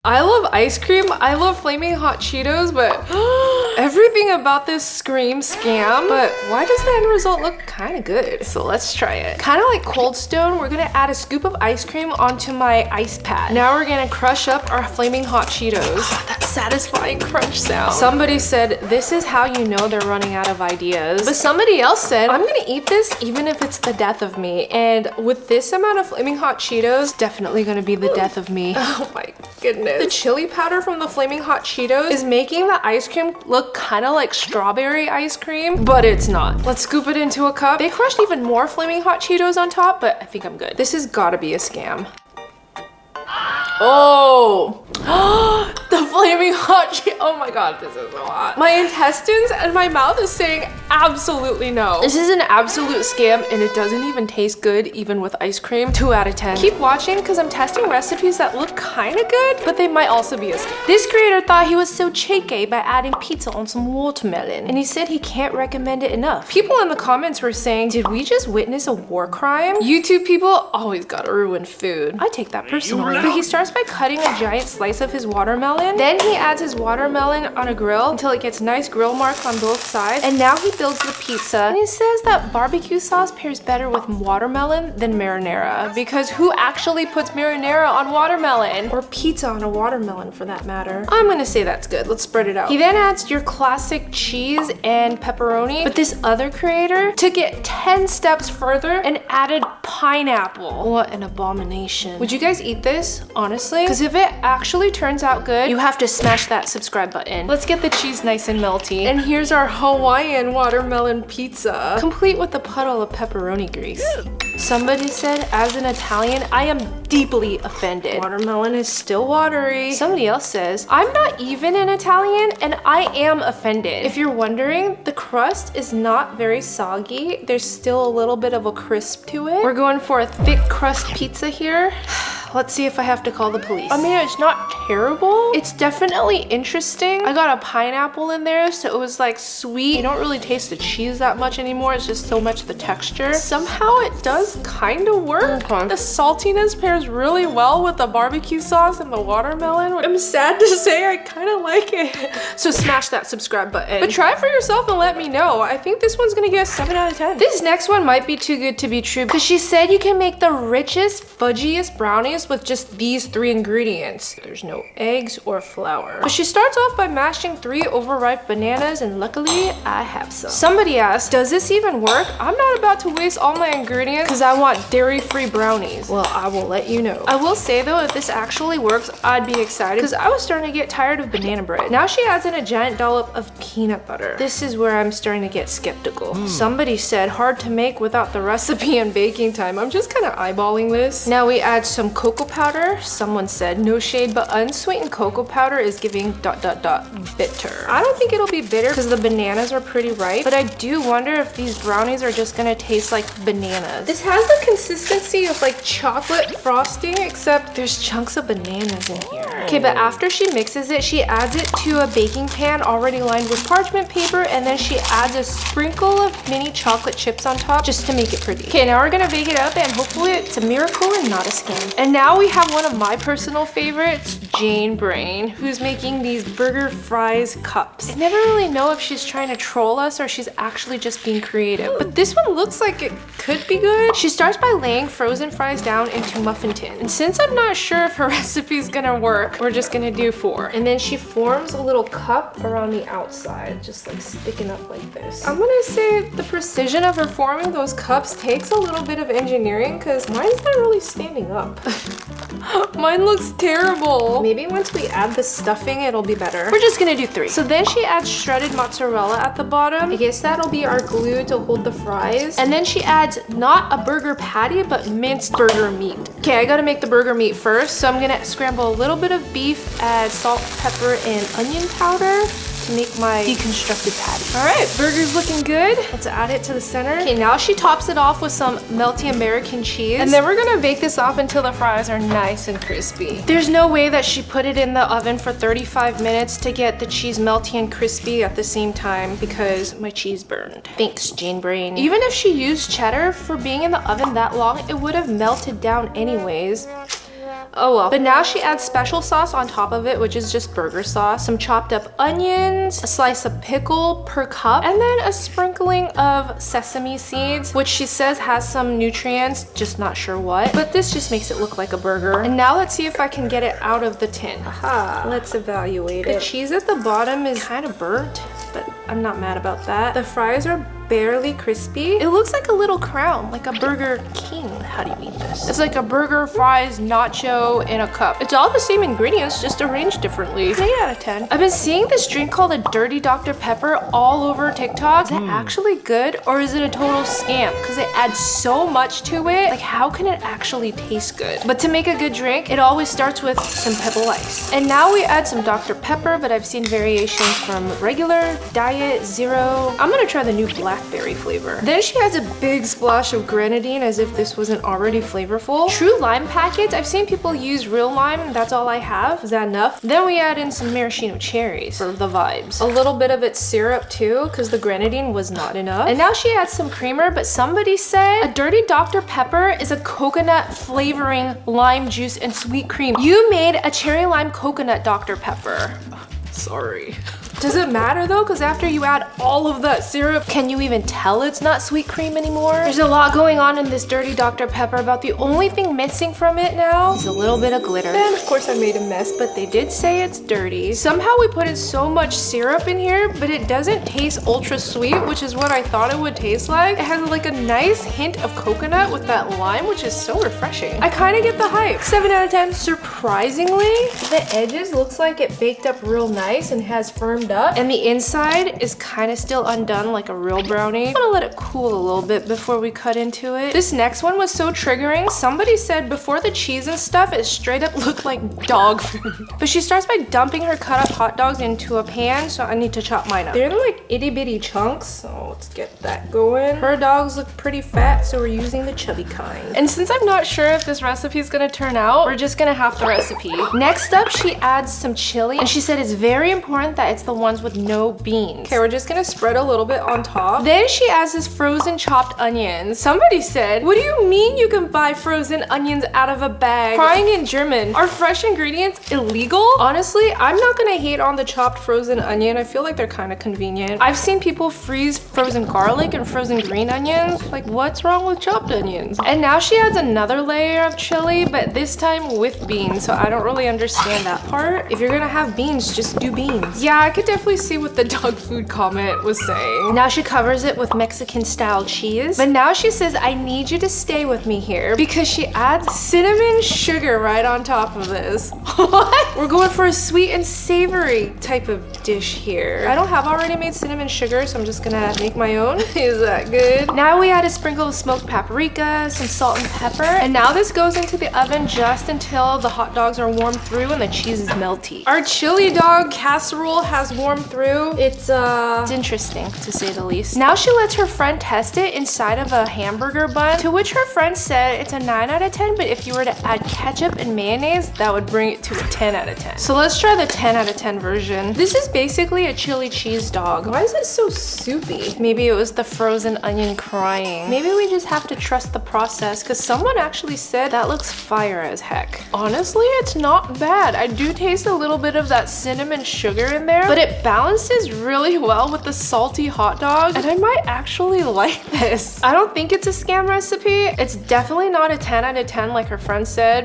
I love ice cream, I love flaming hot Cheetos, but everything about this screams scam. But why does the end result look kind of good? So let's try it. Kind of like Cold Stone, we're gonna add a scoop of ice cream onto my ice pad. Now we're gonna crush up our flaming hot Cheetos. That satisfying crunch sound. Somebody said this is how you know they're running out of ideas. But somebody else said I'm gonna eat this even if it's the death of me. And with this amount of flaming hot Cheetos, definitely gonna be the death of me. Oh my goodness. The chili powder from the flaming hot Cheetos is making the ice cream look kind of like strawberry ice cream, but it's not. Let's scoop it into a cup. They crushed even more flaming hot Cheetos on top, but I think I'm good. This has gotta be a scam. Oh, the flaming hot Cheetos. Oh my god, this is so hot. My intestines and my mouth is saying absolutely no. This is an absolute scam and it doesn't even taste good even with ice cream. 2 out of 10. Keep watching because I'm testing recipes that look kind of good, but they might also be a scam. This creator thought he was so cheeky by adding pizza on some watermelon, and he said he can't recommend it enough. People in the comments were saying, did we just witness a war crime? YouTube people always gotta ruin food. I take that personally. But he starts by cutting a giant slice of his watermelon. Then he adds his watermelon on a grill until it gets nice grill marks on both sides. And now he builds the pizza. And he says that barbecue sauce pairs better with watermelon than marinara, because who actually puts marinara on watermelon? Or pizza on a watermelon for that matter. I'm gonna say that's good. Let's spread it out. He then adds your classic cheese and pepperoni, but this other creator took it 10 steps further and added pineapple. What an abomination. Would you guys eat this, honestly? Because if it actually turns out good, you have to smash that subscribe button. Let's get the cheese nice and melty. And here's our Hawaiian watermelon pizza, complete with a puddle of pepperoni grease. Somebody said, as an Italian, I am deeply offended. Watermelon is still watery. Somebody else says, I'm not even an Italian and I am offended. If you're wondering, the crust is not very soggy. There's still a little bit of a crisp to it. We're going for a thick crust pizza here. Let's see if I have to call the police. I mean, it's not terrible. It's definitely interesting. I got a pineapple in there, so it was like sweet. You don't really taste the cheese that much anymore. It's just so much the texture. Somehow it does kind of work. The saltiness pairs really well with the barbecue sauce and the watermelon. I'm sad to say I kind of like it. So smash that subscribe button. But try it for yourself and let me know. I think this one's gonna get a 7 out of 10. This next one might be too good to be true because she said you can make the richest, fudgiest brownies with just these 3 ingredients. There's no eggs or flour. But she starts off by mashing 3 overripe bananas, and luckily I have some. Somebody asked, does this even work? I'm not about to waste all my ingredients because I want dairy-free brownies. Well, I will let you know. I will say though, if this actually works, I'd be excited because I was starting to get tired of banana bread. Now she adds in a giant dollop of peanut butter. This is where I'm starting to get skeptical. Somebody said hard to make without the recipe and baking time. I'm just kind of eyeballing this. Now we add some cocoa powder. Someone said no shade, but unsweetened cocoa powder is giving ... bitter. I don't think it'll be bitter because the bananas are pretty ripe, but I do wonder if these brownies are just gonna taste like bananas. This has the consistency of like chocolate frosting, except there's chunks of bananas in here. Okay, but after she mixes it, she adds it to a baking pan already lined with parchment paper, and then she adds a sprinkle of mini chocolate chips on top just to make it pretty. Okay, now we're gonna bake it up and hopefully it's a miracle and not a scam. And now we have one of my personal favorites, Jane Brain, who's making these burger fries cups. I never really know if she's trying to troll us or she's actually just being creative, but this one looks like it could be good. She starts by laying frozen fries down into muffin tin, and since I'm not sure if her recipe's gonna work, we're just gonna do 4. And then she forms a little cup around the outside, just like sticking up like this. I'm gonna say the precision of her forming those cups takes a little bit of engineering because mine's not really standing up. Mine looks terrible. Maybe once we add the stuffing, it'll be better. We're just gonna do 3. So then she adds shredded mozzarella at the bottom. I guess that'll be our glue to hold the fries. And then she adds not a burger patty, but minced burger meat. Okay, I gotta make the burger meat first. So I'm gonna scramble a little bit of beef, add salt, pepper, and onion powder to make my deconstructed patty. All right, burger's looking good. Let's add it to the center. Okay, now she tops it off with some melty American cheese. And then we're gonna bake this off until the fries are nice and crispy. There's no way that she put it in the oven for 35 minutes to get the cheese melty and crispy at the same time because my cheese burned. Thanks, Jane Brain. Even if she used cheddar for being in the oven that long, it would have melted down anyways. Oh well. But now she adds special sauce on top of it, which is just burger sauce, some chopped up onions, a slice of pickle per cup, and then a sprinkling of sesame seeds, which she says has some nutrients, just not sure what. But this just makes it look like a burger. And now let's see if I can get it out of the tin. Aha, let's evaluate it. The cheese at the bottom is kind of burnt, but I'm not mad about that. The fries are barely crispy. It looks like a little crown, like a Burger King. How do you eat this? It's like a burger, fries, nacho in a cup. It's all the same ingredients, just arranged differently. 8 out of 10. I've been seeing this drink called a Dirty Dr. Pepper all over TikTok. Is it actually good or is it a total scam? Because it adds so much to it. Like, how can it actually taste good? But to make a good drink, it always starts with some pebble ice. And now we add some Dr. Pepper, but I've seen variations from regular, diet, zero. I'm gonna try the new blackberry flavor. Then she adds a big splash of grenadine as if this wasn't already flavorful. True lime packets, I've seen people use real lime. That's all I have. Is that enough? Then we add in some maraschino cherries for the vibes. A little bit of its syrup too, because the grenadine was not enough. And now she adds some creamer, but somebody said a Dirty Dr. Pepper is a coconut flavoring lime juice and sweet cream. You made a cherry lime coconut Dr. Pepper. Sorry. Does it matter though? Because after you add all of that syrup, can you even tell it's not sweet cream anymore? There's a lot going on in this Dirty Dr. Pepper. About the only thing missing from it now is a little bit of glitter. And of course I made a mess, but they did say it's dirty. Somehow we put in so much syrup in here, but it doesn't taste ultra sweet, which is what I thought it would taste like. It has like a nice hint of coconut with that lime, which is so refreshing. I kind of get the hype. 7 out of 10. Surprisingly, the edges looks like it baked up real nice and has firmed up, and the inside is kind of still undone like a real brownie. I'm gonna let it cool a little bit before we cut into it. This next one was so triggering. Somebody said before the cheese and stuff, it straight up looked like dog food. But she starts by dumping her cut up hot dogs into a pan, so I need to chop mine up. They're like itty bitty chunks, so let's get that going. Her dogs look pretty fat, so we're using the chubby kind. And since I'm not sure if this recipe is gonna turn out, we're just gonna have the recipe. Next up, she adds some chili, and she said it's very important that it's the ones with no beans. Okay, we're just gonna spread a little bit on top. Then she adds this frozen chopped onions. Somebody said, what do you mean you can buy frozen onions out of a bag? Crying in German. Are fresh ingredients illegal? Honestly, I'm not gonna hate on the chopped frozen onion. I feel like they're kind of convenient. I've seen people freeze frozen garlic and frozen green onions. Like, what's wrong with chopped onions? And now she adds another layer of chili, but this time with beans, so I don't really understand that part. If you're gonna have beans, just do beans. Yeah, I could definitely see what the dog food comment was saying. Now she covers it with Mexican style cheese, but now she says, I need you to stay with me here, because she adds cinnamon sugar right on top of this. What? We're going for a sweet and savory type of dish here. I don't have already made cinnamon sugar, so I'm just gonna make my own. Is that good? Now we add a sprinkle of smoked paprika, some salt and pepper, and now this goes into the oven just until the hot dogs are warmed through and the cheese is melty. Our chili dog casserole has warmed through. It's interesting to say the least. Now she lets her friend test it inside of a hamburger bun, to which her friend said it's a 9 out of 10, but if you were to add ketchup and mayonnaise, that would bring it to a 10 out of 10. So let's try the 10 out of 10 version. This is basically a chili cheese dog. Why is it so soupy? Maybe it was the frozen onion crying. Maybe we just have to trust the process, because someone actually said that looks fire as heck. Honestly, it's not bad. I do taste a little bit of that cinnamon sugar in there, but it balances really well with the salty hot dog, and I might actually like this. I don't think it's a scam recipe. It's definitely not a 10 out of 10 like her friend said,